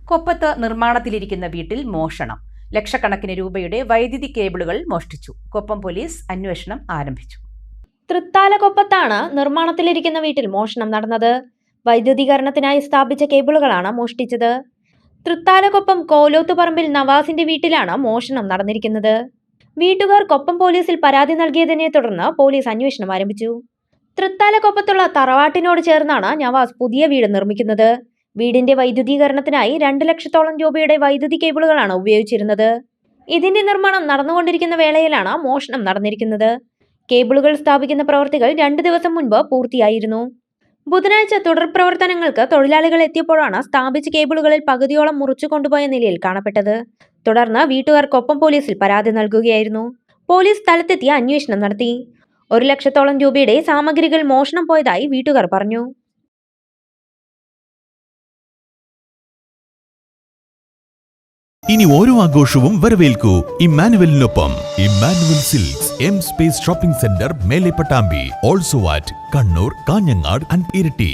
കൊപ്പത്ത് നിർമ്മാണത്തിലിരിക്കുന്ന വീട്ടിൽ മോഷണം. ലക്ഷക്കണക്കിന് രൂപയുടെ വൈദ്യുതി കേബിളുകൾ മോഷ്ടിച്ചു. കൊപ്പം പോലീസ് അന്വേഷണം ആരംഭിച്ചു. തൃത്താലക്കൊപ്പത്താണ് നിർമ്മാണത്തിലിരിക്കുന്ന വീട്ടിൽ മോഷണം നടന്നത്. വൈദ്യുതീകരണത്തിനായി സ്ഥാപിച്ച കേബിളുകളാണ് മോഷ്ടിച്ചത്. തൃത്താലക്കൊപ്പം കോലോത്തുപറമ്പിൽ നവാസിന്റെ വീട്ടിലാണ് മോഷണം നടന്നിരിക്കുന്നത്. വീട്ടുകാർ കൊപ്പം പോലീസിൽ പരാതി നൽകിയതിനെ തുടർന്ന് പോലീസ് അന്വേഷണം ആരംഭിച്ചു. തൃത്താലക്കൊപ്പത്തുള്ള തറവാട്ടിനോട് ചേർന്നാണ് നവാസ് പുതിയ വീട് നിർമ്മിക്കുന്നത്. വീടിന്റെ വൈദ്യുതീകരണത്തിനായി 2 ലക്ഷത്തോളം രൂപയുടെ വൈദ്യുതി കേബിളുകളാണ് ഉപയോഗിച്ചിരുന്നത്. ഇതിന്റെ നിർമ്മാണം നടന്നുകൊണ്ടിരിക്കുന്ന വേളയിലാണ് മോഷണം നടന്നിരിക്കുന്നത്. കേബിളുകൾ സ്ഥാപിക്കുന്ന പ്രവൃത്തികൾ 2 ദിവസം മുൻപ് പൂർത്തിയായിരുന്നു. ബുധനാഴ്ച തുടർ പ്രവർത്തനങ്ങൾക്ക് തൊഴിലാളികൾ എത്തിയപ്പോഴാണ് സ്ഥാപിച്ച കേബിളുകളിൽ പകുതിയോളം മുറിച്ചു കൊണ്ടുപോയ നിലയിൽ കാണപ്പെട്ടത്. തുടർന്ന് വീട്ടുകാർ കൊപ്പം പോലീസിൽ പരാതി നൽകുകയായിരുന്നു. പോലീസ് സ്ഥലത്തെത്തി അന്വേഷണം നടത്തി. 1 ലക്ഷത്തോളം രൂപയുടെ സാമഗ്രികൾ മോഷണം പോയതായി വീട്ടുകാർ പറഞ്ഞു. ഇനി ഓരോ ആഘോഷവും വരവേൽക്കൂ ഇമ്മാനുവലിനൊപ്പം. Immanuel Silks M Space shopping centre, Mele Pattambi, also at Kannur, Kanhangad and Iritty.